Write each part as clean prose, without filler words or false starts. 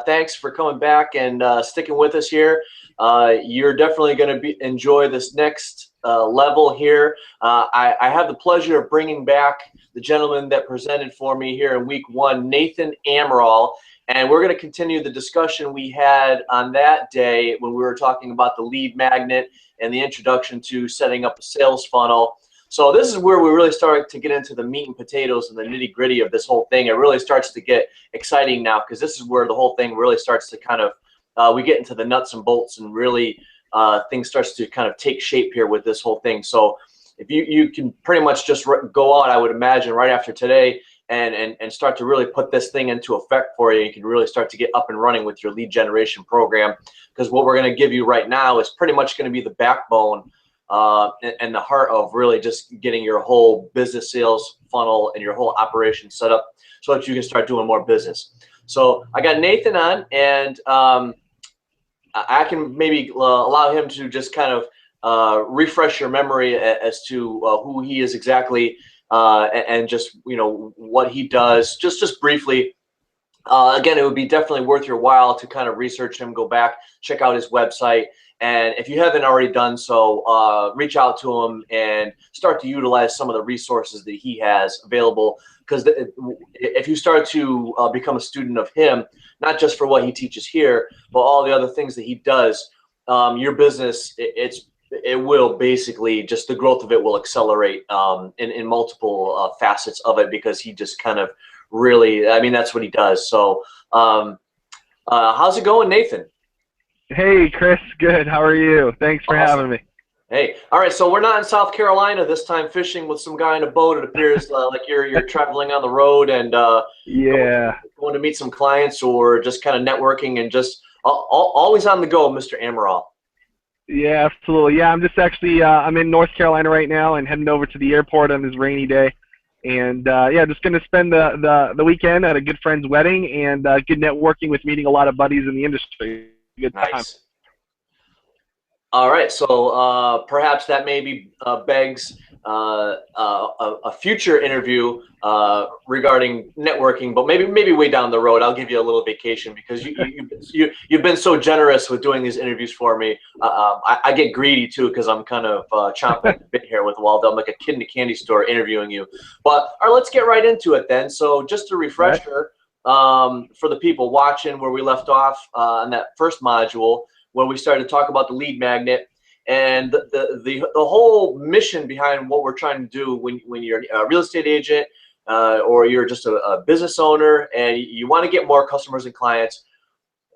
Thanks for coming back and sticking with us here. You're definitely going to enjoy this next level here. I have the pleasure of bringing back the gentleman that presented for me here in week one, Nathan Amaral. And we're going to continue the discussion we had on that day when we were talking about the lead magnet and the introduction to setting up a sales funnel. So this is where we really start to get into the meat and potatoes and the nitty gritty of this whole thing. It really starts to get exciting now, because this is where the whole thing really starts to kind of, we get into the nuts and bolts, and really things starts to kind of take shape here with this whole thing. So if you can pretty much just go out, I would imagine, right after today and start to really put this thing into effect for you. You can really start to get up and running with your lead generation program, because what we're going to give you right now is pretty much going to be the backbone and the heart of really just getting your whole business sales funnel and your whole operation set up so that you can start doing more business. So I got Nathan on, and I can maybe allow him to just kind of refresh your memory as to who he is exactly, and just, you know, what he does, just briefly. Again, it would be definitely worth your while to kind of research him, go back, check out his website. And if you haven't already done so, reach out to him and start to utilize some of the resources that he has available. Because if you start to become a student of him, not just for what he teaches here, but all the other things that he does, your business, it will basically, just the growth of it will accelerate in multiple facets of it, because he just kind of really, I mean, that's what he does. So how's it going, Nathan? Hey, Chris. Good. How are you? Thanks for having me. Hey. All right. So we're not in South Carolina this time fishing with some guy in a boat. It appears like you're traveling on the road and yeah, going to meet some clients, or just kind of networking and just always on the go, Mr. Amaral. Yeah, absolutely. Yeah, I'm just actually I'm in North Carolina right now and heading over to the airport on this rainy day. And yeah, just going to spend the weekend at a good friend's wedding, and good networking with meeting a lot of buddies in the industry. Good time. Nice. All right, so perhaps that maybe begs a future interview regarding networking, but maybe way down the road. I'll give you a little vacation, because you've been so generous with doing these interviews for me. I get greedy too, because I'm kind of chomping a bit here with Waldo. I'm like a kid in a candy store interviewing you. But all right, let's get right into it then. So just a refresher for the people watching, where we left off on that first module, where we started to talk about the lead magnet and the whole mission behind what we're trying to do when you're a real estate agent or you're just a business owner and you want to get more customers and clients.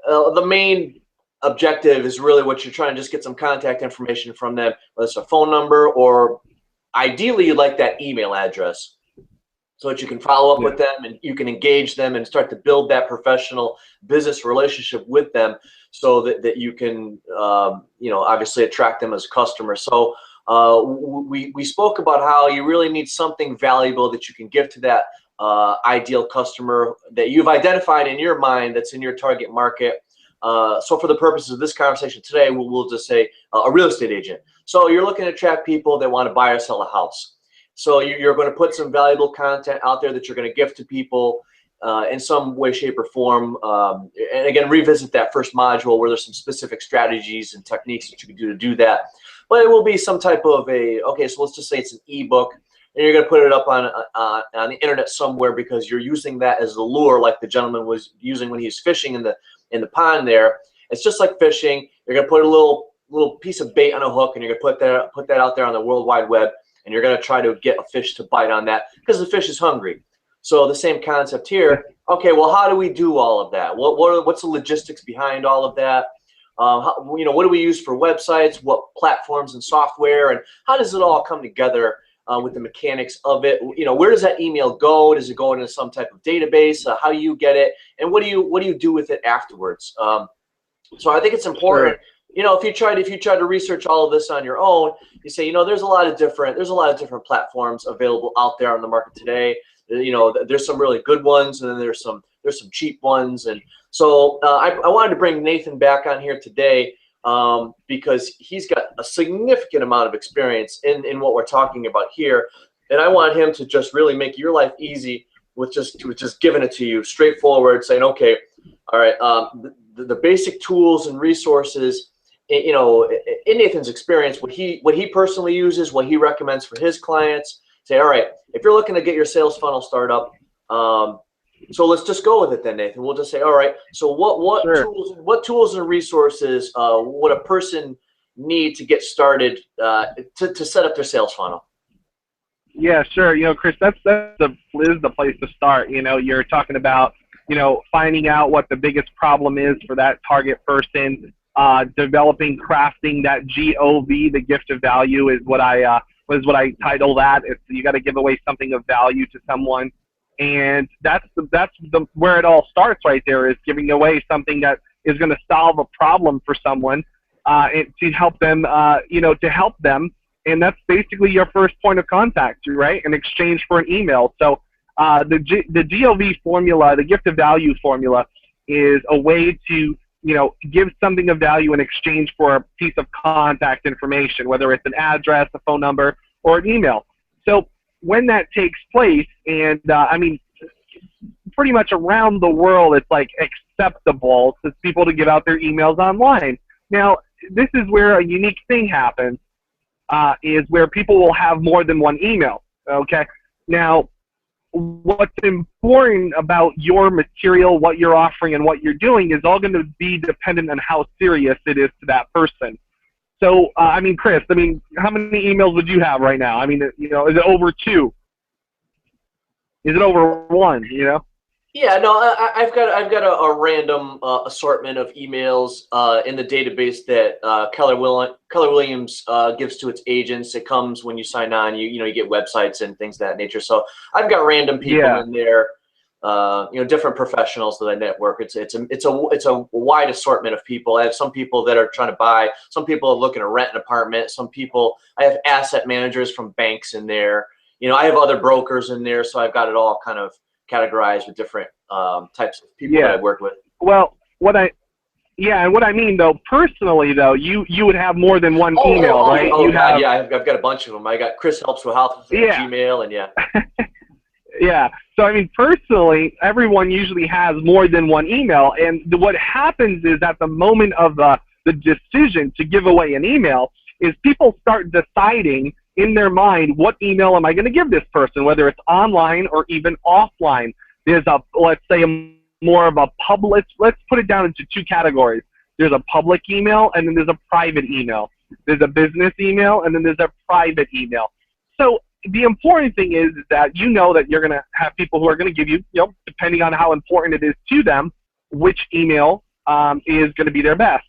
The main objective is really what you're trying to just get some contact information from them, whether it's a phone number, or ideally you'd like that email address, so that you can follow up with them and you can engage them and start to build that professional business relationship with them, so that you can, you know, obviously attract them as a customer. So we spoke about how you really need something valuable that you can give to that ideal customer that you've identified in your mind, that's in your target market. So for the purposes of this conversation today, we'll just say a real estate agent. So you're looking to attract people that want to buy or sell a house. So you're going to put some valuable content out there that you're going to give to people in some way, shape, or form. And again, revisit that first module where there's some specific strategies and techniques that you can do to do that. But it will be some type of okay, so let's just say it's an ebook, and you're going to put it up on the internet somewhere, because you're using that as the lure, like the gentleman was using when he was fishing in the pond there. It's just like fishing. You're going to put a little piece of bait on a hook, and you're going to put that out there on the World Wide Web. And you're going to try to get a fish to bite on that, because the fish is hungry. So the same concept here. Okay, well, how do we do all of that? What's the logistics behind all of that? You know, what do we use for websites? What platforms and software? And how does it all come together with the mechanics of it? You know, where does that email go? Does it go into some type of database? How do you get it? And what do you do with it afterwards? So I think it's important. Sure. You know, if you try to research all of this on your own, you say, you know, there's a lot of different platforms available out there on the market today. You know, there's some really good ones, and then there's some cheap ones. And so I wanted to bring Nathan back on here today because he's got a significant amount of experience in what we're talking about here, and I want him to just really make your life easy with just giving it to you straightforward, saying, okay, All right. The basic tools and resources, you know, in Nathan's experience, what he personally uses, what he recommends for his clients. Say, all right, if you're looking to get your sales funnel started up, so let's just go with it then, Nathan. We'll just say, all right. So Sure. what tools and resources would a person need to get started to set up their sales funnel? Yeah, sure. You know, Chris, that's is the place to start. You know, you're talking about, you know, finding out what the biggest problem is for that target person, developing, crafting that GOV, the gift of value, is what I title that. It's, you got to give away something of value to someone, and that's the where it all starts right there, is giving away something that is going to solve a problem for someone, and to help them, you know, to help them. And that's basically your first point of contact, right? In exchange for an email. So the GOV formula, the gift of value formula, is a way to, you know, give something of value in exchange for a piece of contact information, whether it's an address, a phone number, or an email. So when that takes place, and I mean, pretty much around the world, it's like acceptable for people to give out their emails online. Now, this is where a unique thing happens. Is where people will have more than one email, okay? Now, what's important about your material, what you're offering, and what you're doing is all going to be dependent on how serious it is to that person. So, I mean, Chris, I mean, how many emails would you have right now? I mean, you know, is it over 2? Is it over 1, you know? Yeah, no, I've got a random assortment of emails in the database that Keller Williams gives to its agents. It comes when you sign on. You know, you get websites and things of that nature. So I've got random people Yeah, in there. You know, different professionals that I network. It's a wide assortment of people. I have some people that are trying to buy. Some people are looking to rent an apartment. Some people, I have asset managers from banks in there. You know, I have other brokers in there. So I've got it all kind of categorized with different types of people that I yeah. work with. Well, yeah, and what I mean, though, personally, though, you would have more than one email, right? Oh You'd God, have, yeah, I've got a bunch of them. I got Chris helps with house at yeah. Gmail, and yeah. Yeah. So, I mean, personally, everyone usually has more than one email. And what happens is at the moment of the decision to give away an email is people start deciding in their mind, what email am I going to give this person, whether it's online or even offline. There's a, let's say, more of a public, let's put it down into 2 categories. There's a public email, and then there's a private email. There's a business email, and then there's a private email. So the important thing is that you know that you're going to have people who are going to give you, you know, depending on how important it is to them, which email is going to be their best.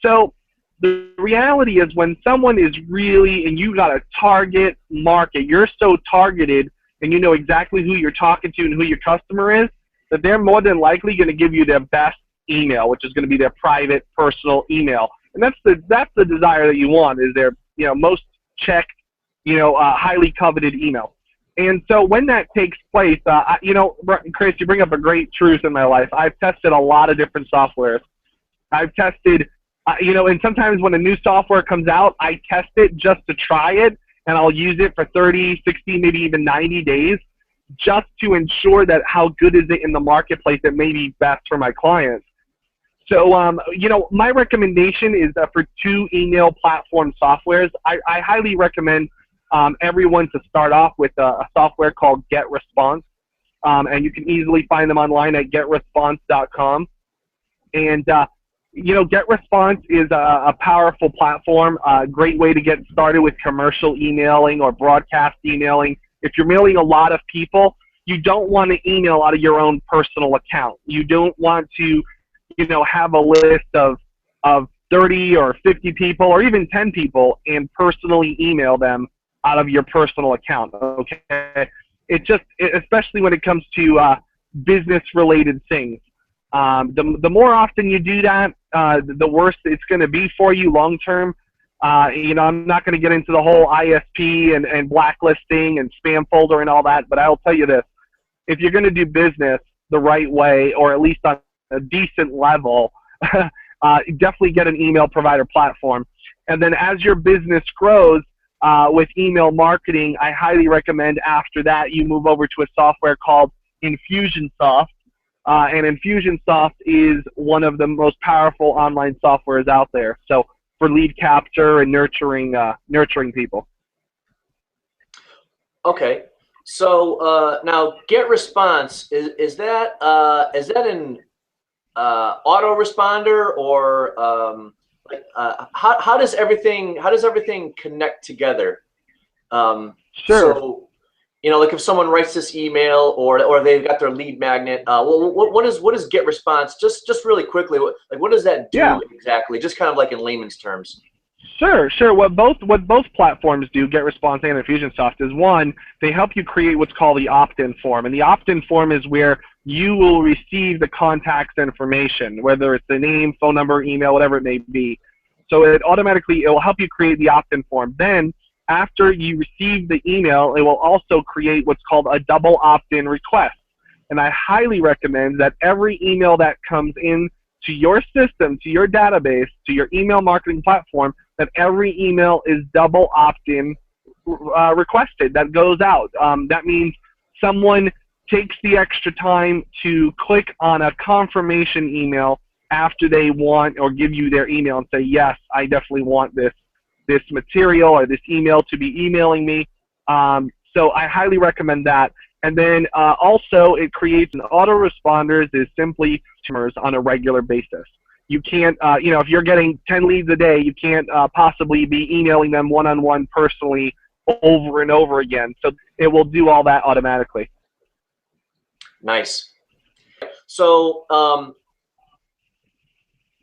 So the reality is when someone is really, and you got a target market, you're so targeted and you know exactly who you're talking to and who your customer is, that they're more than likely going to give you their best email, which is going to be their private, personal email. And that's the desire that you want, is their, you know, most checked, you know, highly coveted email. And so when that takes place, you know, Chris, you bring up a great truth in my life. I've tested a lot of different softwares. I've tested, you know, and sometimes when a new software comes out, I test it just to try it, and I'll use it for 30, 60, maybe even 90 days just to ensure that how good is it in the marketplace that may be best for my clients. So, you know, my recommendation is that for 2 email platform softwares, I highly recommend everyone to start off with a software called GetResponse, and you can easily find them online at getresponse.com. And you know, GetResponse is a powerful platform, a great way to get started with commercial emailing or broadcast emailing. If you're mailing a lot of people, you don't want to email out of your own personal account. You don't want to, you know, have a list of 30 or 50 people or even 10 people and personally email them out of your personal account, okay? Especially when it comes to business-related things. The more often you do that, the worse it's going to be for you long term. You know, I'm not going to get into the whole ISP and blacklisting and spam folder and all that, but I'll tell you this. If you're going to do business the right way, or at least on a decent level, definitely get an email provider platform. And then as your business grows with email marketing, I highly recommend after that you move over to a software called Infusionsoft. and Infusionsoft is one of the most powerful online softwares out there. So for lead capture and nurturing people. Okay. So now GetResponse is that an autoresponder, or how does everything connect together? Sure. So like if someone writes this email, or they've got their lead magnet, what is GetResponse? Just really quickly, what does that Yeah. do exactly? Just kind of like in layman's terms. Sure. What both platforms do, GetResponse and Infusionsoft, is one, they help you create what's called the opt-in form. And the opt-in form is where you will receive the contact information, whether it's the name, phone number, email, whatever it may be. So it will help you create the opt-in form. Then after you receive the email, it will also create what's called a double opt-in request. And I highly recommend that every email that comes in to your system, to your database, to your email marketing platform, that every email is double opt-in requested that goes out. That means someone takes the extra time to click on a confirmation email after they want or give you their email and say, yes, I definitely want this material or this email to be emailing me. So I highly recommend that. And then also it creates an autoresponders is simply customers on a regular basis. You can't, if you're getting 10 leads a day, you can't possibly be emailing them one-on-one personally over and over again. So it will do all that automatically. Nice. So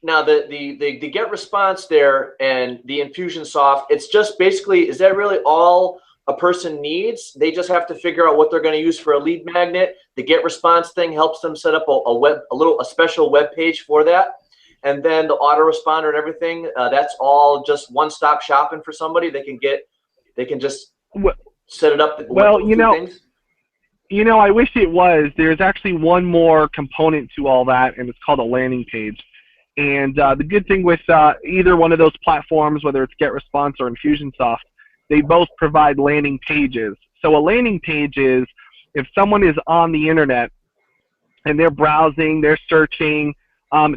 now the GetResponse there and the Infusionsoft, it's just basically, is that really all a person needs? They just have to figure out what they're going to use for a lead magnet. The GetResponse thing helps them set up a special web page for that. And then the autoresponder and everything, that's all just one-stop shopping for somebody. They can just set it up. Well, things. I wish it was. There's actually one more component to all that, and it's called a landing page. And the good thing with either one of those platforms, whether it's GetResponse or Infusionsoft, they both provide landing pages. So a landing page is if someone is on the internet and they're browsing, they're searching,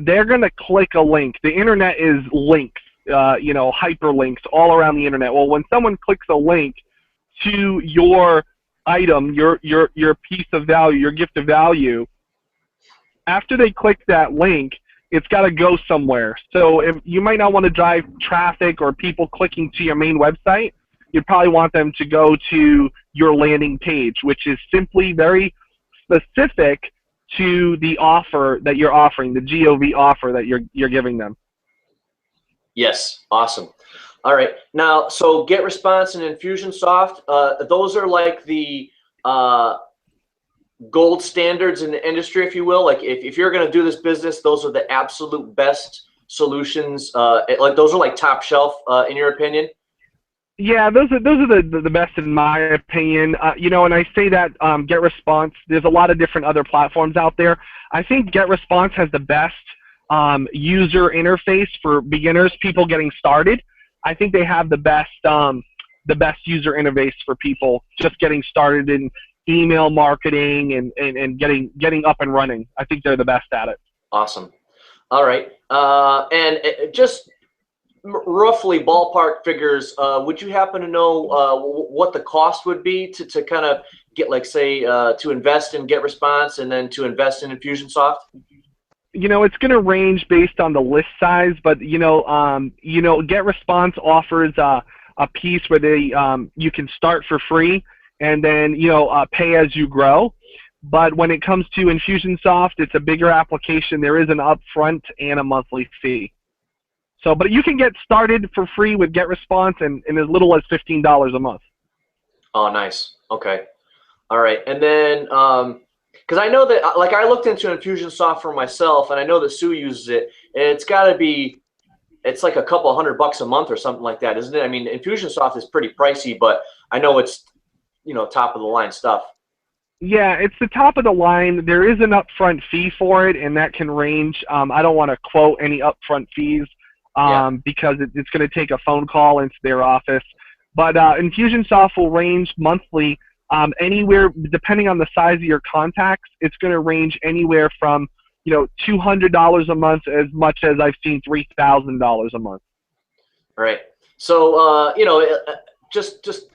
they're going to click a link. The internet is links, hyperlinks all around the internet. Well, when someone clicks a link to your item, your piece of value, your gift of value, after they click that link, it's got to go somewhere. So if you might not want to drive traffic or people clicking to your main website, you'd probably want them to go to your landing page, which is simply very specific to the offer that you're offering, the GOV offer that you're giving them. Yes, awesome. All right, now so GetResponse and Infusionsoft, those are like the gold standards in the industry, if you will. Like if you're going to do this business, those are the absolute best solutions. Like those are like top shelf in your opinion. Yeah, those are the best in my opinion. And I say that GetResponse. There's a lot of different other platforms out there. I think GetResponse has the best user interface for beginners, people getting started. I think they have the best user interface for people just getting started in email marketing and getting up and running. I think they're the best at it. Awesome. All right, and just roughly ballpark figures, would you happen to know what the cost would be to kind of get, like, say, to invest in GetResponse and then to invest in Infusionsoft? It's going to range based on the list size, but GetResponse offers a piece where you can start for free and then pay as you grow. But when it comes to Infusionsoft, it's a bigger application. There is an upfront and a monthly fee. So, but you can get started for free with GetResponse in as little as $15 a month. Oh, nice. Okay. All right. And then, because I know that, like, I looked into Infusionsoft for myself, and I know that Sue uses it, and it's like a couple $100 a month or something like that, isn't it? I mean, Infusionsoft is pretty pricey, but I know it's, top of the line stuff. Yeah, it's the top of the line. There is an upfront fee for it, and that can range. I don't want to quote any upfront fees because it's going to take a phone call into their office. But Infusionsoft will range monthly Anywhere, depending on the size of your contacts, it's going to range anywhere from, $200 a month, as much as I've seen $3,000 a month. Right. So, I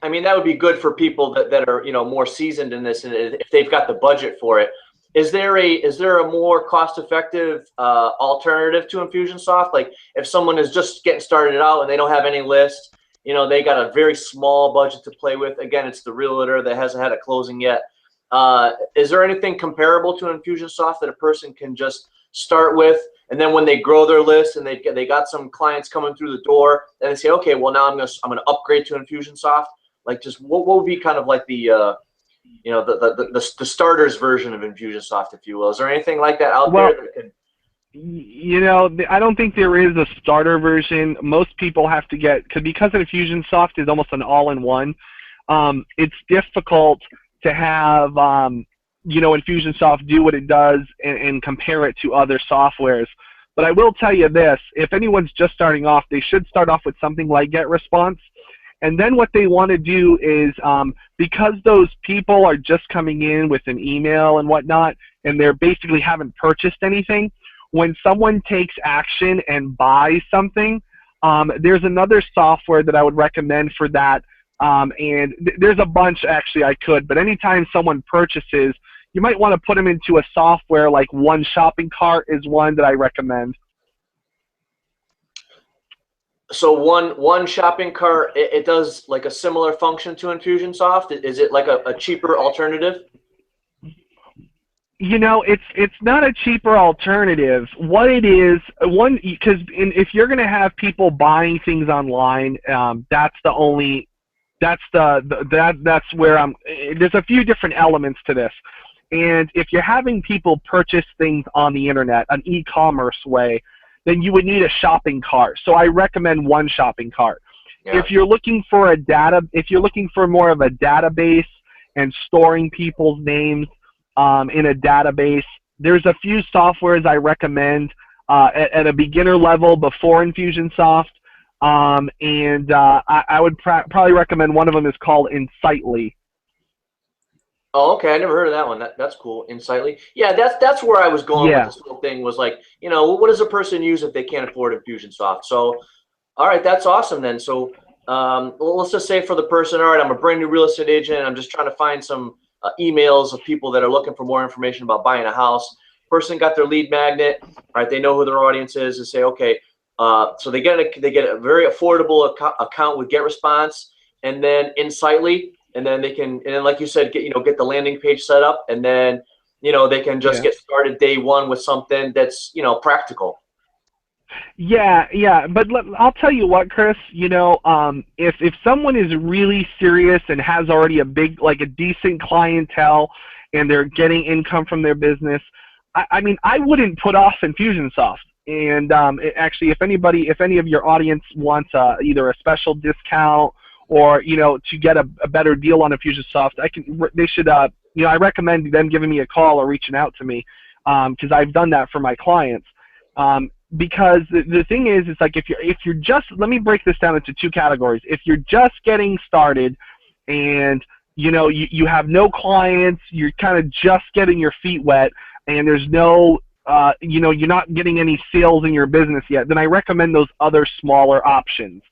mean, that would be good for people that are, more seasoned in this, and if they've got the budget for it. Is there a more cost-effective alternative to Infusionsoft? Like, if someone is just getting started out and they don't have any list, they got a very small budget to play with. Again, it's the realtor that hasn't had a closing yet. Is there anything comparable to Infusionsoft that a person can just start with, and then when they grow their list and they got some clients coming through the door, and they say, okay, well, now I'm gonna upgrade to Infusionsoft? Like, just what would be kind of like the the starter's version of Infusionsoft, if you will? Is there anything like that out there that could? I don't think there is a starter version. Most people have to because Infusionsoft is almost an all-in-one. It's difficult to have Infusionsoft do what it does and compare it to other softwares. But I will tell you this: if anyone's just starting off, they should start off with something like GetResponse. And then what they want to do is, because those people are just coming in with an email and whatnot, and they're basically haven't purchased anything, when someone takes action and buys something, there's another software that I would recommend for that. And there's a bunch, actually, I could. But anytime someone purchases, you might want to put them into a software like One Shopping Cart is one that I recommend. So one shopping cart, it does like a similar function to Infusionsoft. Is it like a cheaper alternative? It's not a cheaper alternative. What it is, because if you're going to have people buying things online, that's where there's a few different elements to this. And if you're having people purchase things on the internet, an e-commerce way, then you would need a shopping cart. So I recommend One Shopping Cart. Yeah. If you're looking for more of a database and storing people's names in a database, there's a few softwares I recommend at a beginner level before Infusionsoft. I would probably recommend one of them is called Insightly. Oh, okay. I never heard of that one. That's cool. Insightly. Yeah, that's where I was going with this whole thing, was like, what does a person use if they can't afford Infusionsoft? So, all right, that's awesome then. So, let's just say for the person, all right, I'm a brand new real estate agent. I'm just trying to find some emails of people that are looking for more information about buying a house. Person got their lead magnet. All right, they know who their audience is, and say, okay, so they get a very affordable account with GetResponse, and then Insightly. And then like you said, get the landing page set up, and then, they can just get started day one with something that's, practical. Yeah. But I'll tell you what, Chris, if someone is really serious and has already a decent clientele and they're getting income from their business, I wouldn't put off Infusionsoft. And actually, if any of your audience wants either a special discount or to get a better deal on Infusionsoft, I recommend them giving me a call or reaching out to me, because I've done that for my clients. Because the thing is, it's like if you're just, let me break this down into two categories. If you're just getting started and you have no clients, you're kind of just getting your feet wet, and there's no you're not getting any sales in your business yet, then I recommend those other smaller options.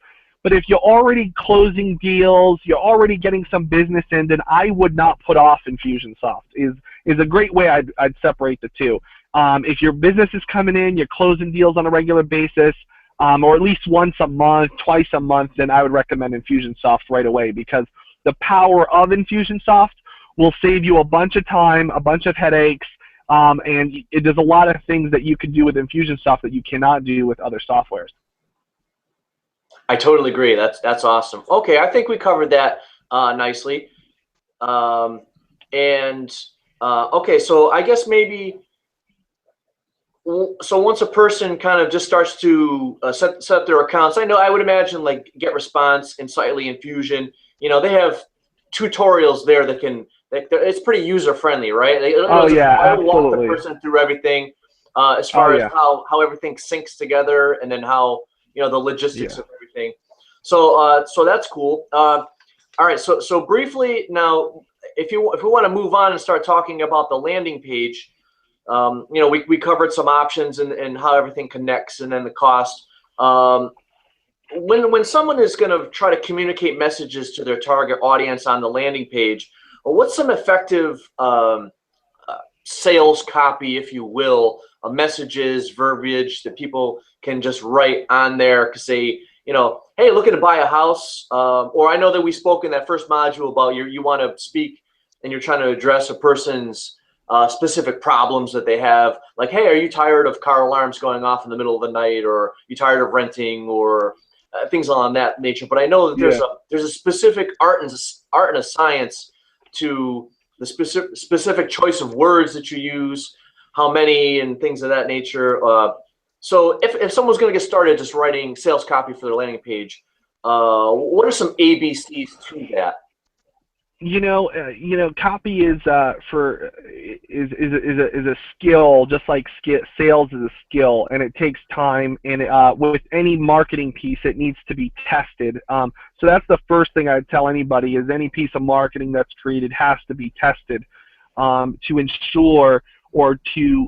But if you're already closing deals, you're already getting some business in, then I would not put off Infusionsoft. Is a great way I'd separate the two. If your business is coming in, you're closing deals on a regular basis, or at least once a month, twice a month, then I would recommend Infusionsoft right away, because the power of Infusionsoft will save you a bunch of time, a bunch of headaches, and there's a lot of things that you can do with Infusionsoft that you cannot do with other softwares. I totally agree. That's awesome. Okay, I think we covered that nicely. Okay, so I guess maybe, so once a person kind of just starts to set up their accounts, I would imagine like GetResponse, Insightly, Infusion, they have tutorials there that it's pretty user friendly, right? Absolutely. Walk the person through everything as far as how everything syncs together, and then how the logistics of everything. So that's cool. All right. So briefly now, if we want to move on and start talking about the landing page, we covered some options and how everything connects, and then the cost. When someone is going to try to communicate messages to their target audience on the landing page, what's some effective sales copy, if you will, messages, verbiage that people can just write on there because they, hey, looking to buy a house, or I know that we spoke in that first module about you want to speak and you're trying to address a person's specific problems that they have, like, hey, are you tired of car alarms going off in the middle of the night, or you tired of renting, or things along that nature. But I know that there's a specific art and a science to the specific choice of words that you use, how many, and things of that nature. So if someone's going to get started just writing sales copy for their landing page, what are some ABCs to that? Copy is a skill, just like sales is a skill, and it takes time. And with any marketing piece, it needs to be tested. So that's the first thing I'd tell anybody: is any piece of marketing that's created has to be tested to ensure, or to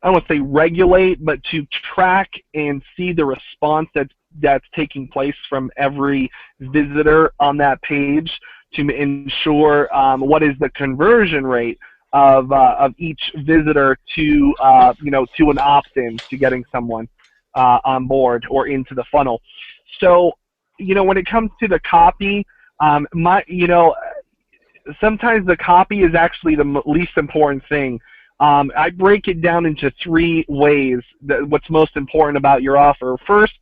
I don't want to say regulate, but to track and see the response that's taking place from every visitor on that page, to ensure what is the conversion rate of each visitor to to an opt-in, to getting someone on board or into the funnel. So when it comes to the copy, sometimes the copy is actually the least important thing. I break it down into 3 ways what's most important about your offer. First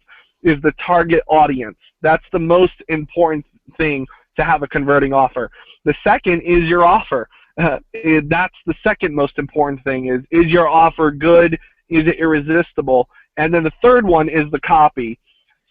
is the target audience. That's the most important thing to have a converting offer. The second is your offer. That's the second most important thing. Is your offer good? Is it irresistible? And then the third one is the copy.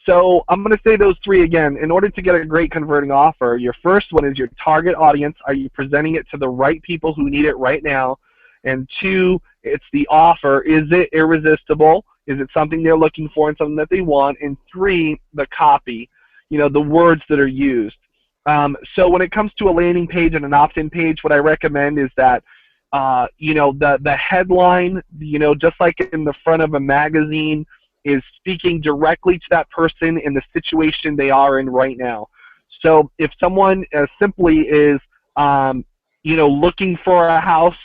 So I'm going to say those 3 again. In order to get a great converting offer, your first one is your target audience. Are you presenting it to the right people who need it right now? And 2, it's the offer. Is it irresistible? Is it something they're looking for and something that they want? And 3, the copy, the words that are used. So when it comes to a landing page and an opt-in page, what I recommend is that, the headline, just like in the front of a magazine, is speaking directly to that person in the situation they are in right now. So if someone simply is, looking for a house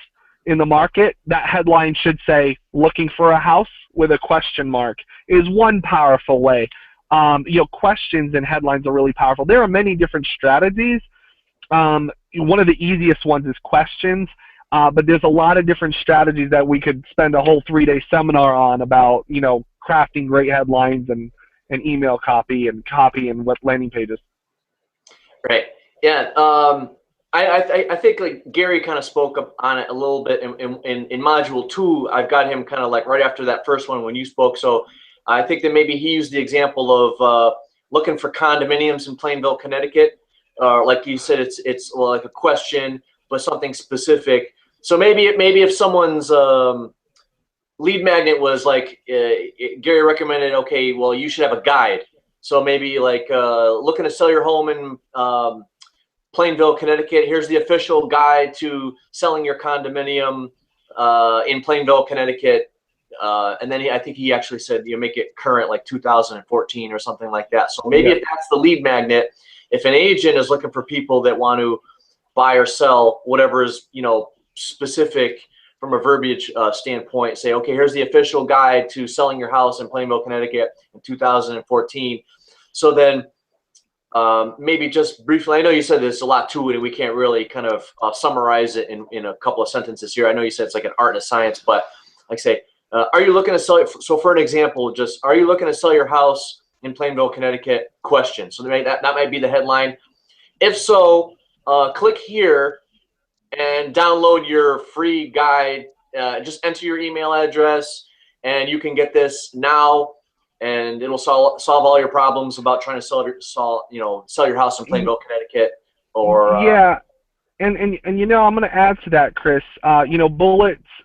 in the market, that headline should say, looking for a house with a question mark, is one powerful way. Questions and headlines are really powerful. There are many different strategies. One of the easiest ones is questions, but there's a lot of different strategies that we could spend a whole 3-day seminar on about, crafting great headlines and email copy and what landing pages. Right. Yeah. I think like Gary kind of spoke up on it a little bit in module 2. I've got him kind of like right after that first one when you spoke. So I think that maybe he used the example of looking for condominiums in Plainville, Connecticut. Like you said, it's like a question, but something specific. So maybe if someone's lead magnet was like Gary recommended, okay, well, you should have a guide. So maybe like looking to sell your home in Plainville, Connecticut. Here's the official guide to selling your condominium in Plainville, Connecticut. And then I think he actually said make it current, like 2014 or something like that. So maybe if that's the lead magnet, if an agent is looking for people that want to buy or sell whatever is specific from a verbiage standpoint, say, okay, here's the official guide to selling your house in Plainville, Connecticut in 2014. So then maybe just briefly, I know you said there's a lot to it and we can't really kind of summarize it in a couple of sentences here. I know you said it's like an art and a science, but like I say, are you looking to sell it? So for an example, just are you looking to sell your house in Plainville, Connecticut? Question. So that might be the headline. If so, click here and download your free guide. Just enter your email address and you can get this now, and it'll solve all your problems about trying to sell your house in Plainville, Connecticut. Or yeah. And I'm going to add to that, Chris.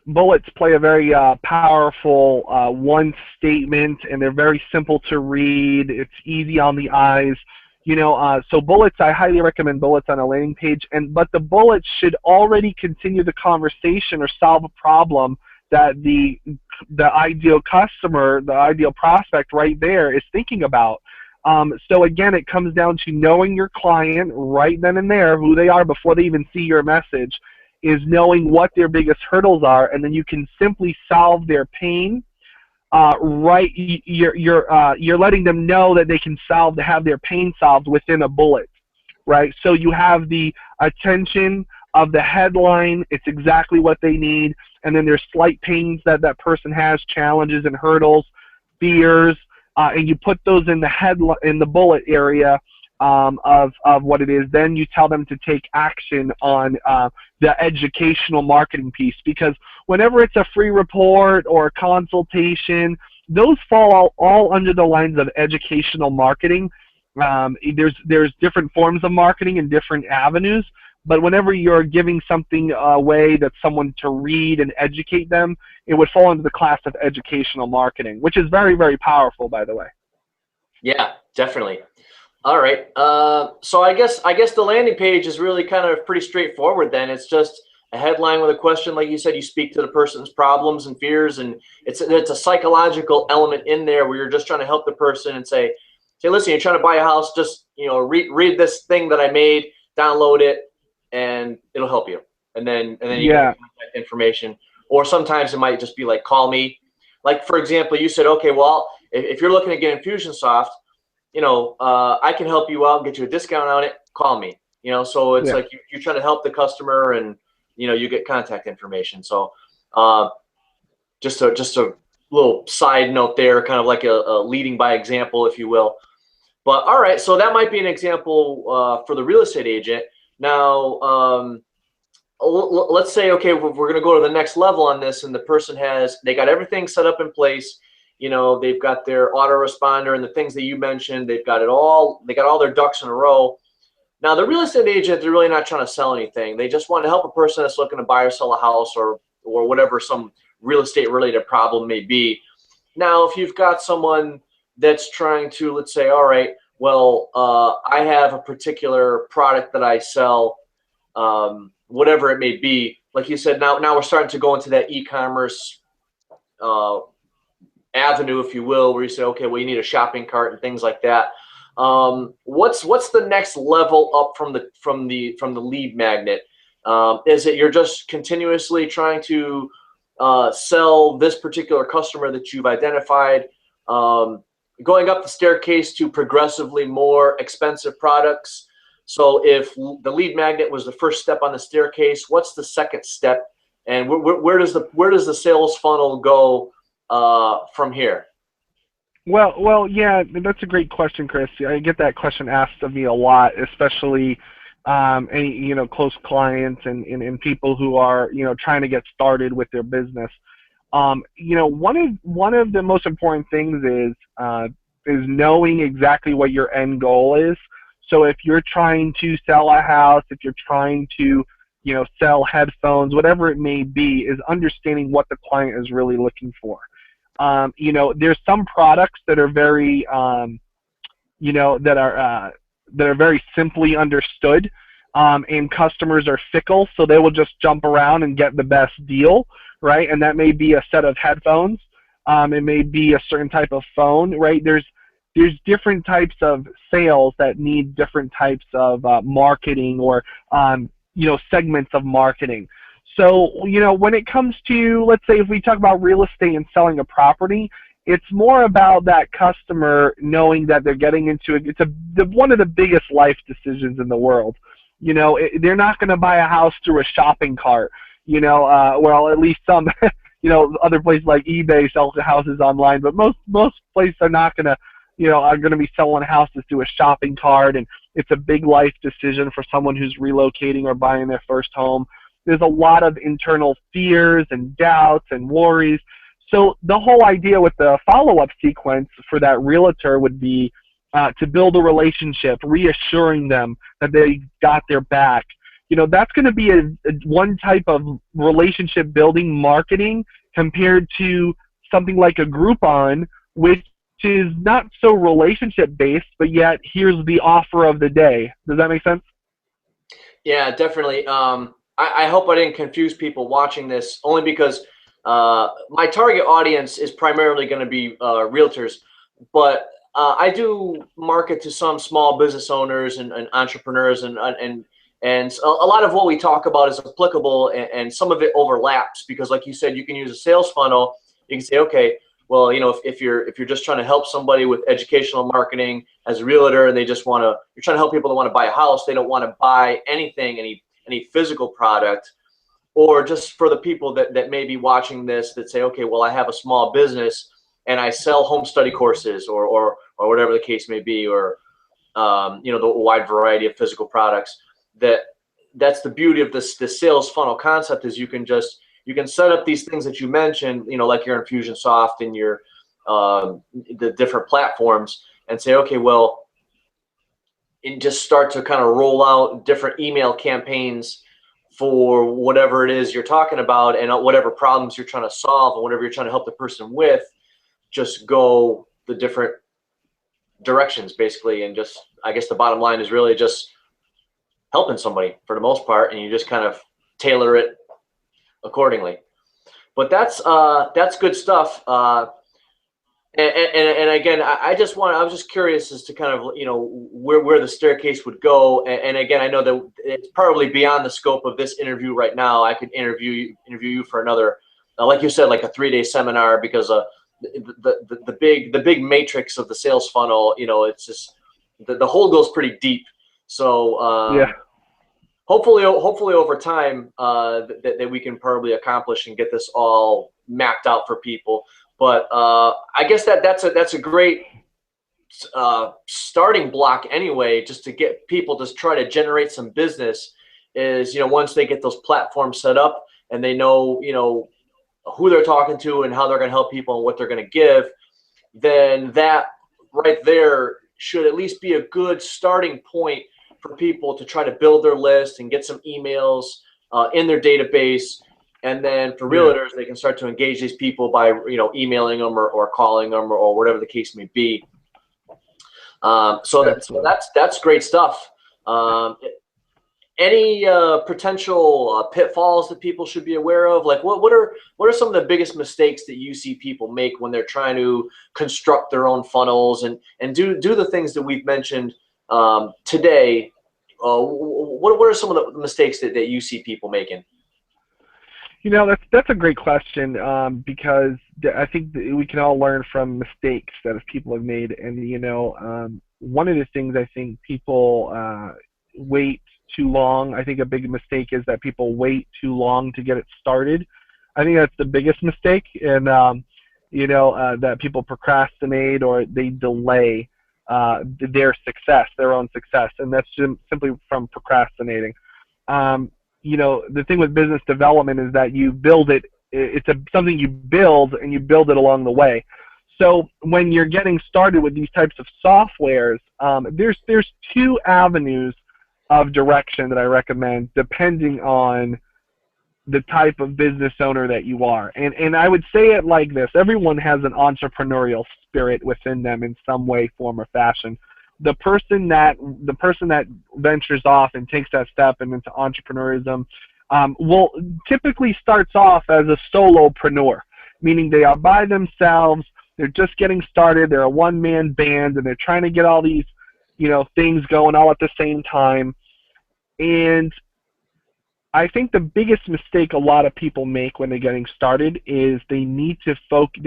Bullets play a very powerful one statement, and they're very simple to read. It's easy on the eyes. So bullets, I highly recommend bullets on a landing page, but the bullets should already continue the conversation or solve a problem that the ideal customer, the ideal prospect right there is thinking about. So again, it comes down to knowing your client right then and there, who they are before they even see your message, is knowing what their biggest hurdles are, and then you can simply solve their pain. Right, you're letting them know that they can have their pain solved within a bullet, right? So you have the attention of the headline, it's exactly what they need, and then there's slight pains that that person has, challenges and hurdles, fears, and you put those in the bullet area of what it is. Then you tell them to take action on the educational marketing piece, because whenever it's a free report or a consultation, those fall all under the lines of educational marketing. There's different forms of marketing and different avenues, but whenever you're giving something away that's someone to read and educate them, it would fall into the class of educational marketing, which is very, very powerful, by the way. Yeah, definitely. All right. So I guess the landing page is really kind of pretty straightforward then. It's just a headline with a question. Like you said, you speak to the person's problems and fears, and it's a psychological element in there where you're just trying to help the person and say, listen, you're trying to buy a house, just, read this thing that I made, download it, and it'll help you. And then you get contact information. Or sometimes it might just be like, call me. Like, for example, you said, okay, well, if you're looking to get Infusionsoft, I can help you out and get you a discount on it. Call me. So it's like you're trying to help the customer, and you get contact information. So just a little side note there, kind of like a leading by example, if you will. But all right, so that might be an example for the real estate agent. Now, let's say, okay, we're going to go to the next level on this, and the person they got everything set up in place. They've got their autoresponder and the things that you mentioned. They got all their ducks in a row. Now, the real estate agent, they're really not trying to sell anything. They just want to help a person that's looking to buy or sell a house, or whatever some real estate related problem may be. Now, if you've got someone that's trying to, let's say, all right, well, I have a particular product that I sell, whatever it may be. Like you said, now we're starting to go into that e-commerce avenue, if you will, where you say, okay, well, you need a shopping cart and things like that. What's the next level up from the lead magnet? Is it you're just continuously trying to sell this particular customer that you've identified, going up the staircase to progressively more expensive products? So if the lead magnet was the first step on the staircase, what's the second step, and where does the sales funnel go from here? Well, yeah, that's a great question, Chris. I get that question asked of me a lot, especially any close clients and people who are trying to get started with their business. One of the most important things is knowing exactly what your end goal is. So if you're trying to sell a house, if you're trying to sell headphones, whatever it may be, is understanding what the client is really looking for. There's some products that are very, that are very simply understood, and customers are fickle, so they will just jump around and get the best deal, right? And that may be a set of headphones. It may be a certain type of phone, right? There's different types of sales that need different types of marketing or segments of marketing. So, when it comes to, let's say, if we talk about real estate and selling a property, it's more about that customer knowing that they're getting into it. It's one of the biggest life decisions in the world. They're not going to buy a house through a shopping cart. Well, at least some, other places like eBay sell houses online, but most places are not going to, are going to be selling houses through a shopping cart, and it's a big life decision for someone who's relocating or buying their first home. There's a lot of internal fears and doubts and worries. So the whole idea with the follow-up sequence for that realtor would be to build a relationship, reassuring them that they got their back. That's going to be one type of relationship building marketing compared to something like a Groupon, which is not so relationship based, but yet here's the offer of the day. Does that make sense? Yeah, definitely. I hope I didn't confuse people watching this, only because my target audience is primarily going to be realtors, but I do market to some small business owners and entrepreneurs, and a lot of what we talk about is applicable, and some of it overlaps because, like you said, you can use a sales funnel. You can say, okay, well, if you're just trying to help somebody with educational marketing as a realtor, and you're trying to help people that want to buy a house, they don't want to buy anything, any physical product, or just for the people that may be watching this that say, okay, well, I have a small business and I sell home study courses or whatever the case may be, or the wide variety of physical products. That's the beauty of this sales funnel concept, is you can set up these things that you mentioned, like your Infusionsoft and your the different platforms, and say, okay, well, and just start to kind of roll out different email campaigns for whatever it is you're talking about, and whatever problems you're trying to solve, and whatever you're trying to help the person with. Just go the different directions, basically, and just, I guess the bottom line is really just helping somebody for the most part, and you just kind of tailor it accordingly. But that's good stuff. And again, I was just curious as to kind of, where the staircase would go. And again, I know that it's probably beyond the scope of this interview right now. I could interview you for another, like you said, like a 3-day seminar, because the big matrix of the sales funnel, it's just the hole goes pretty deep. So Yeah. hopefully over time that we can probably accomplish and get this all mapped out for people. But I guess that's a great starting block anyway, just to get people to try to generate some business. Is, once they get those platforms set up and they know who they're talking to and how they're going to help people and what they're going to give, then that right there should at least be a good starting point for people to try to build their list and get some emails in their database. And then for realtors, they can start to engage these people by emailing them or calling them or whatever the case may be. So that's great stuff. Any potential pitfalls that people should be aware of? Like what are some of the biggest mistakes that you see people make when they're trying to construct their own funnels and do the things that we've mentioned today? What are some of the mistakes that you see people making? That's a great question, because I think that we can all learn from mistakes that people have made. And one of the things I think people wait too long. I think a big mistake is that people wait too long to get it started. I think that's the biggest mistake, and that people procrastinate or they delay their own success, and that's just simply from procrastinating. The thing with business development is that you build it. It's something you build, and you build it along the way. So when you're getting started with these types of softwares, there's 2 avenues of direction that I recommend, depending on the type of business owner that you are. And I would say it like this: everyone has an entrepreneurial spirit within them in some way, form, or fashion. The person that ventures off and takes that step and into entrepreneurism will typically starts off as a solopreneur, meaning they are by themselves. They're just getting started. They're a one-man band, and they're trying to get all these, things going all at the same time. And I think the biggest mistake a lot of people make when they're getting started is they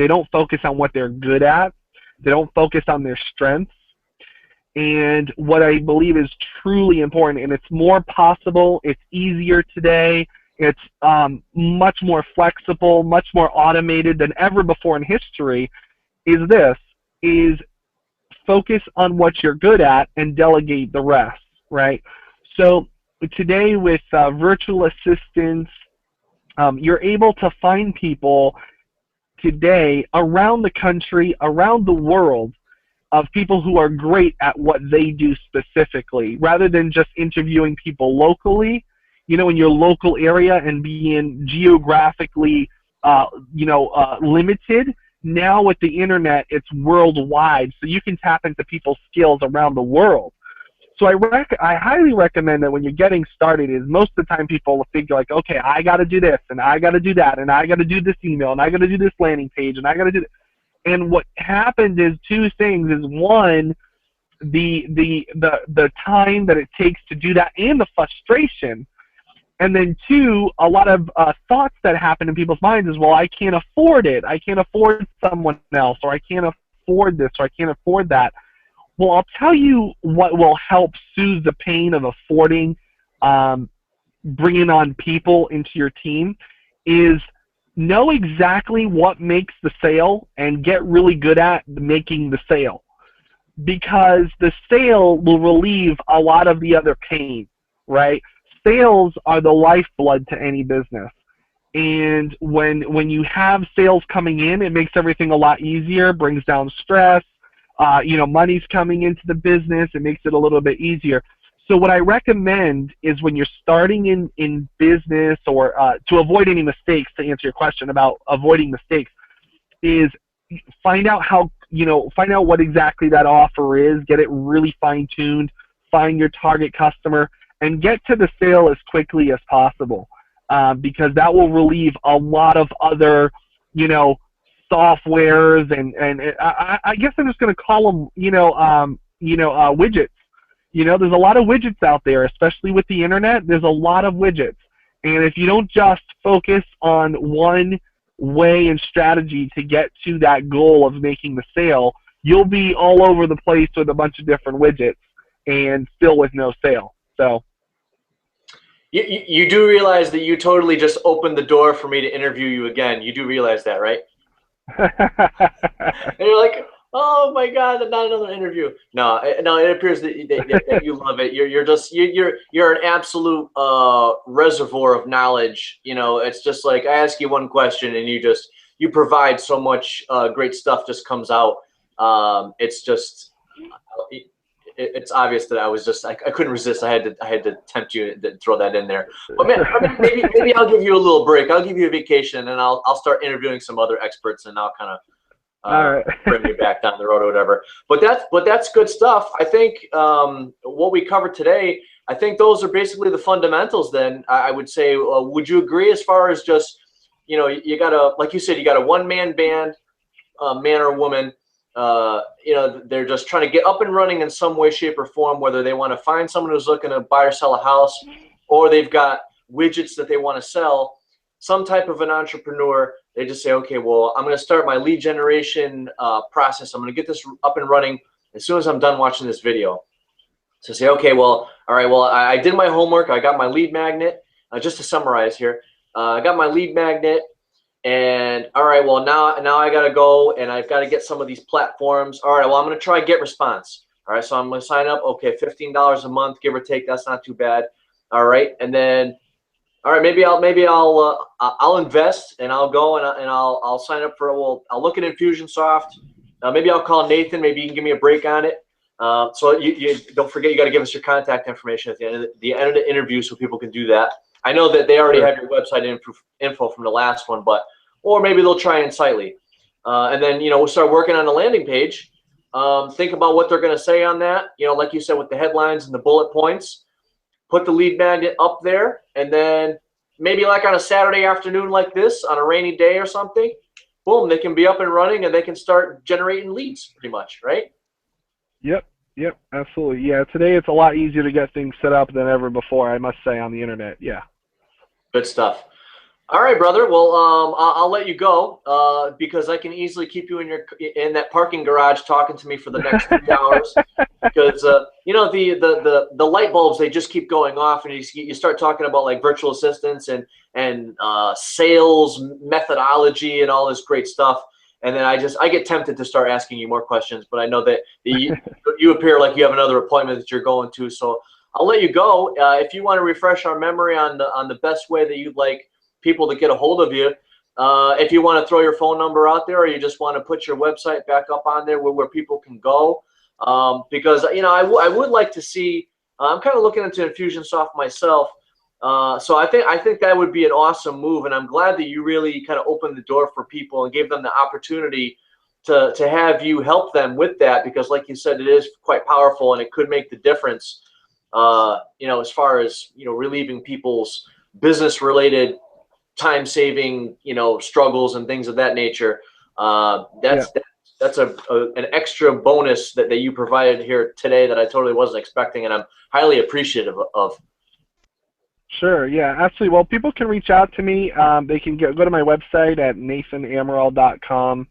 don't focus on what they're good at. They don't focus on their strengths. And what I believe is truly important, and it's more possible, it's easier today, it's much more flexible, much more automated than ever before in history, is focus on what you're good at and delegate the rest, right? So today with virtual assistants, you're able to find people today around the country, around the world, of people who are great at what they do specifically, rather than just interviewing people locally, in your local area and being geographically, limited. Now with the internet, it's worldwide, so you can tap into people's skills around the world. So I highly recommend that when you're getting started, is most of the time people will figure like, okay, I got to do this and I got to do that and I got to do this email and I got to do this landing page and I got to do this. And what happened is two things: is one, the time that it takes to do that and the frustration, and then two, a lot of thoughts that happen in people's minds is, well, I can't afford it, I can't afford someone else, or I can't afford this, or I can't afford that. Well, I'll tell you what will help soothe the pain of affording, bringing on people into your team, is know exactly what makes the sale and get really good at making the sale, because the sale will relieve a lot of the other pain, right? Sales are the lifeblood to any business. And when you have sales coming in, it makes everything a lot easier, brings down stress. Money's coming into the business. It makes it a little bit easier. So what I recommend is when you're starting in business, or to avoid any mistakes, to answer your question about avoiding mistakes, is find out what exactly that offer is, get it really fine-tuned, find your target customer, and get to the sale as quickly as possible, because that will relieve a lot of other, softwares and I guess I'm just going to call them, widgets. There's a lot of widgets out there, especially with the internet. There's a lot of widgets, and if you don't just focus on one way and strategy to get to that goal of making the sale, you'll be all over the place with a bunch of different widgets and still with no sale. So. You do realize that you totally just opened the door for me to interview you again. You do realize that, right? And you're like, oh my God, not another interview. No, it appears that you love it. You're an absolute reservoir of knowledge. It's just like I ask you one question and you provide so much great stuff just comes out. It's just it's obvious that I couldn't resist. I had to tempt you to throw that in there. But man, maybe I'll give you a little break. I'll give you a vacation, and I'll start interviewing some other experts, and I'll kind of bring you back down the road or whatever. But that's good stuff. I think what we covered today, I think those are basically the fundamentals. Then I would say, would you agree as far as just you got like you said, you got a one-man band, man or woman. They're just trying to get up and running in some way, shape, or form, whether they want to find someone who's looking to buy or sell a house, or they've got widgets that they want to sell. Some type of an entrepreneur, they just say, okay, well, I'm going to start my lead generation process. I'm going to get this up and running as soon as I'm done watching this video. So say, okay, well, all right, well, I did my homework. I got my lead magnet. Just to summarize here, I got my lead magnet. And all right, well, now I got to go and I've got to get some of these platforms. All right, well, I'm going to try Get Response. All right, so I'm going to sign up. Okay, $15 a month, give or take. That's not too bad. All right, and then, all right, maybe I'll invest and I'll go and I'll sign up for. Well, I'll look at Infusionsoft. Maybe I'll call Nathan. Maybe you can give me a break on it. So you don't forget, you got to give us your contact information at the end of the interview so people can do that. I know that they already have your website info from the last one, or maybe they'll try Insightly. And then, we'll start working on the landing page. Think about what they're going to say on that. Like you said, with the headlines and the bullet points, put the lead magnet up there. And then maybe like on a Saturday afternoon like this, on a rainy day or something, boom, they can be up and running and they can start generating leads pretty much, right? Yep, absolutely. Yeah, today it's a lot easier to get things set up than ever before, I must say, on the internet. Yeah. Good stuff. All right, brother. Well, I'll let you go because I can easily keep you in that parking garage talking to me for the next 3 hours. Because the light bulbs, they just keep going off, and you start talking about like virtual assistants and sales methodology and all this great stuff. And then I get tempted to start asking you more questions, but I know that you appear like you have another appointment that you're going to, so I'll let you go. If you want to refresh our memory on the best way that you'd like people to get a hold of you, if you want to throw your phone number out there, or you just want to put your website back up on there where people can go, because I would like to see. I'm kind of looking into Infusionsoft myself. So I think that would be an awesome move, and I'm glad that you really kind of opened the door for people and gave them the opportunity to have you help them with that, because like you said, it is quite powerful and it could make the difference. As far as relieving people's business related time saving struggles and things of that nature. Yeah. That's an extra bonus that you provided here today that I totally wasn't expecting, and I'm highly appreciative of. Sure, yeah, absolutely. Well, people can reach out to me. They can go to my website at nathanamaral.com.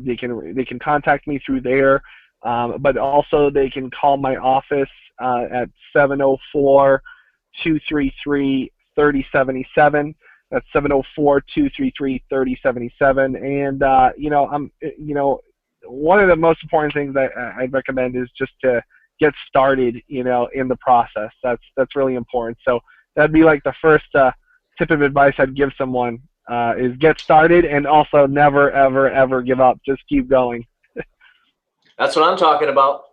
They can contact me through there, but also they can call my office at 704-233-3077. That's 704-233-3077. And one of the most important things that I'd recommend is just to get started, in the process. That's really important. So that'd be like the first tip of advice I'd give someone is get started, and also never, ever, ever give up. Just keep going. That's what I'm talking about.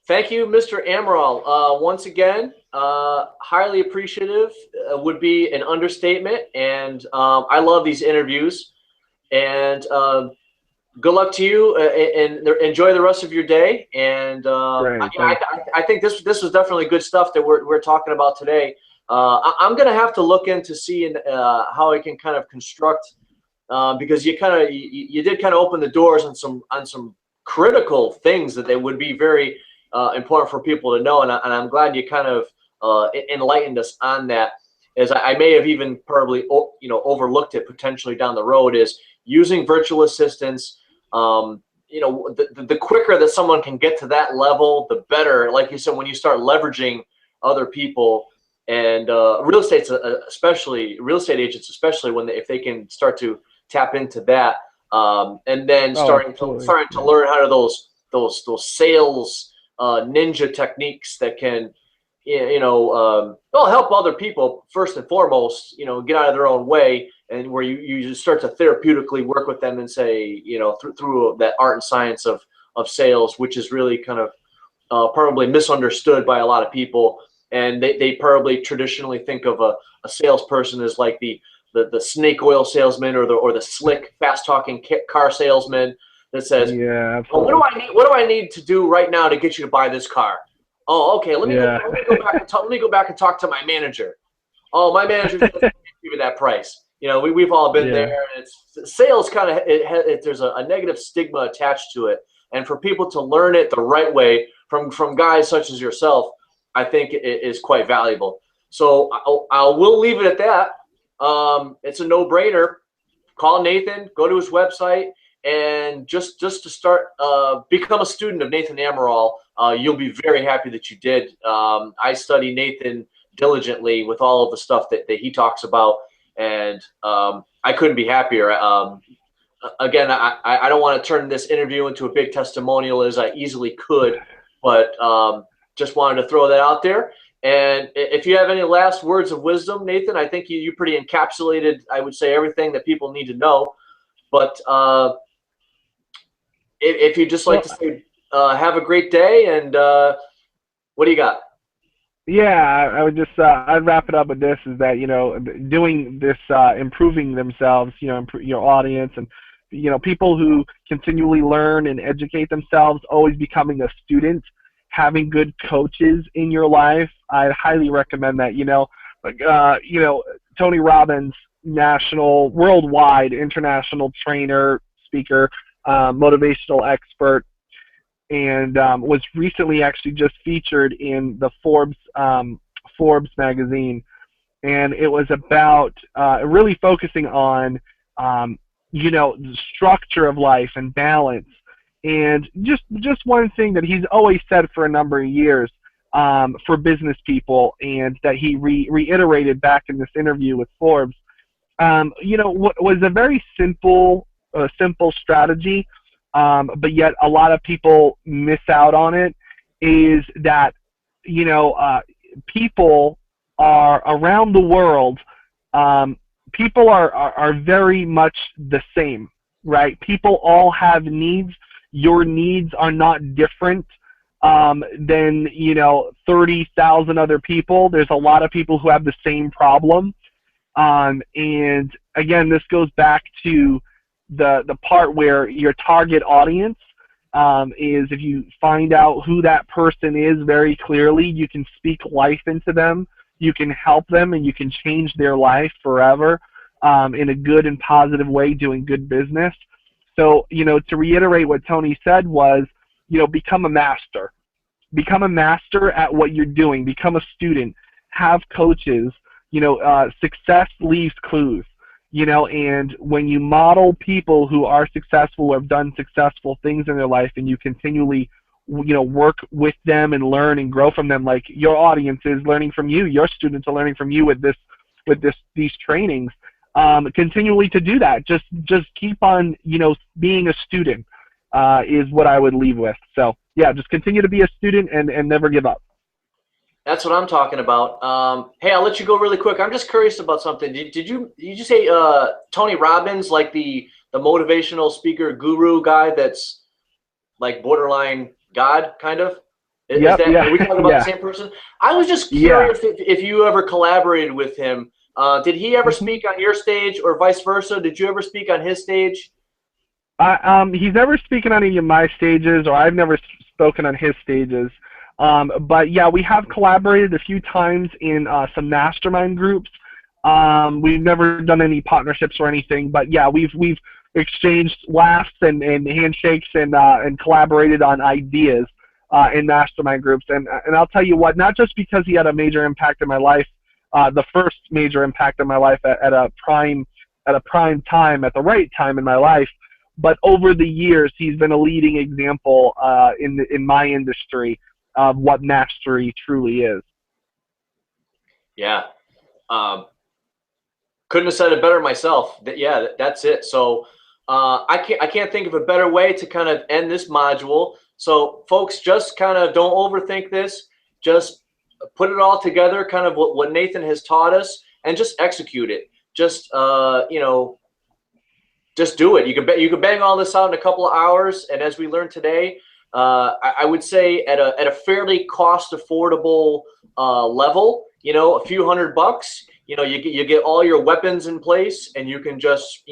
Thank you, Mr. Amaral. Once again, highly appreciative would be an understatement, and I love these interviews. And good luck to you, and enjoy the rest of your day. And Great. I think this was definitely good stuff that we're talking about today. I'm gonna have to look into seeing how I can kind of construct, because you did kind of open the doors on some critical things that they would be very important for people to know, and I'm glad you kind of enlightened us on that, as I may have even probably overlooked it potentially down the road, is using virtual assistants. The quicker that someone can get to that level, the better. Like you said, when you start leveraging other people, and real estate agents, especially if they can start to tap into that, and then starting to learn how to those sales ninja techniques that can help other people first and foremost, get out of their own way, and where you just start to therapeutically work with them and say, through that art and science of sales, which is really kind of probably misunderstood by a lot of people. And they probably traditionally think of a salesperson as like the snake oil salesman, or the slick, fast talking car salesman that says, Yeah, "Oh, absolutely. what do I need to do right now to get you to buy this car? Oh, okay. Let me go back and talk to my manager. Oh, my manager doesn't give me that price." We've all been Yeah. there. And it's sales kind of there's a negative stigma attached to it, and for people to learn it the right way from guys such as yourself, I think it is quite valuable. So we'll leave it at that. It's a no-brainer. Call Nathan, go to his website, and just to start, become a student of Nathan Amaral. You'll be very happy that you did. I study Nathan diligently with all of the stuff that he talks about, and I couldn't be happier. Again, I don't want to turn this interview into a big testimonial, as I easily could, but just wanted to throw that out there. And if you have any last words of wisdom, Nathan, I think you pretty encapsulated, I would say, everything that people need to know. But if you'd just like to say, have a great day, and what do you got? Yeah, I would just I'd wrap it up with this: is that doing this, improving themselves, your audience, and people who continually learn and educate themselves, always becoming a student, having good coaches in your life. I highly recommend that. Tony Robbins, national, worldwide, international trainer, speaker, motivational expert, and was recently actually just featured in the Forbes magazine, and it was about really focusing on the structure of life and balance, and just one thing that he's always said for a number of years for business people, and that he reiterated back in this interview with Forbes. What was a very simple strategy, but yet a lot of people miss out on it, is that people are around the world. People are very much the same, right? People all have needs. Your needs are not different. than 30,000 other people. There's a lot of people who have the same problem. And again, this goes back to the part where your target audience is, if you find out who that person is very clearly, you can speak life into them, you can help them, and you can change their life forever in a good and positive way, doing good business. So, to reiterate what Tony said was, become a master. Become a master at what you're doing. Become a student. Have coaches. Success leaves clues. And when you model people who are successful, who have done successful things in their life, and you continually, work with them and learn and grow from them, like your audience is learning from you, your students are learning from you with these trainings. Continually to do that. Just keep on, being a student is what I would leave with. So yeah, just continue to be a student and never give up. That's what I'm talking about. Hey, I'll let you go really quick. I'm just curious about something. Did you say Tony Robbins, like the motivational speaker guru guy that's like borderline God kind of? Yep, That, yeah, are we talking about yeah, the same person? I was just yeah. curious if you ever collaborated with him. Did he ever Mhm. speak on your stage or vice versa? Did you ever speak on his stage? He's never spoken on any of my stages, or I've never spoken on his stages. But yeah, we have collaborated a few times in some mastermind groups. We've never done any partnerships or anything, but yeah, we've exchanged laughs and handshakes and collaborated on ideas in mastermind groups. And I'll tell you what, not just because he had a major impact in my life, the first major impact in my life at a prime time, at the right time in my life, but over the years, he's been a leading example in my industry of what mastery truly is. Yeah. Um, couldn't have said it better myself. Yeah, that's it. So I can't think of a better way to kind of end this module. So folks, just kind of don't overthink this. Just put it all together, kind of what Nathan has taught us, and just execute it. Just just do it. You can bang all this out in a couple of hours, and as we learned today, I would say at a fairly cost affordable level, a few $100, you get all your weapons in place, and you can just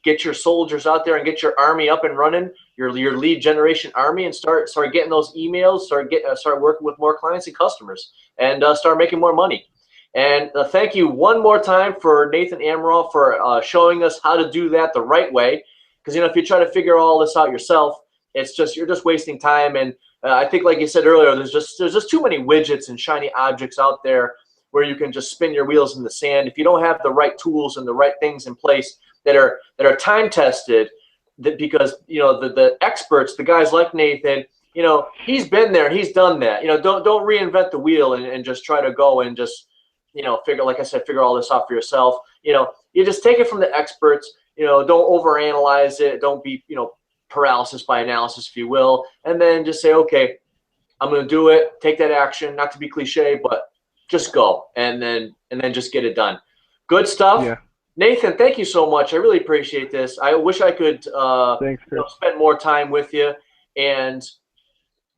get your soldiers out there and get your army up and running, your lead generation army, and start getting those emails, start working with more clients and customers, and start making more money. And thank you one more time for Nathan Amaral for showing us how to do that the right way. Because if you try to figure all this out yourself, you're just wasting time. And I think, like you said earlier, there's just too many widgets and shiny objects out there where you can just spin your wheels in the sand. If you don't have the right tools and the right things in place that are time tested, because the experts, the guys like Nathan, he's been there, he's done that. Don't reinvent the wheel and just try to go and just figure all this out for yourself. You just take it from the experts. Don't overanalyze it. Don't be, paralysis by analysis, if you will. And then just say, okay, I'm going to do it. Take that action. Not to be cliche, but just go and then just get it done. Good stuff. Yeah. Nathan, thank you so much. I really appreciate this. I wish I could Thanks, Chris. spend more time with you. And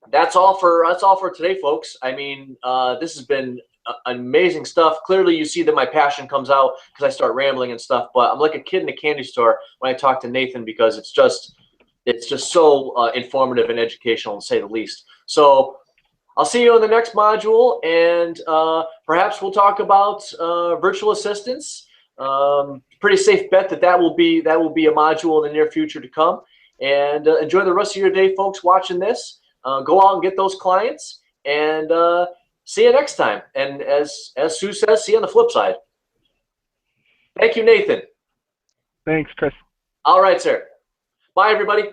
that's all for today, folks. I mean, this has been amazing stuff. Clearly, you see that my passion comes out because I start rambling and stuff. But I'm like a kid in a candy store when I talk to Nathan, because it's just so informative and educational, to say the least. So I'll see you in the next module, and perhaps we'll talk about virtual assistants. Pretty safe bet that will be a module in the near future to come. And enjoy the rest of your day, folks, watching this. Go out and get those clients, and see you next time. And as Sue says, see you on the flip side. Thank you, Nathan. Thanks, Chris. All right, sir. Bye, everybody.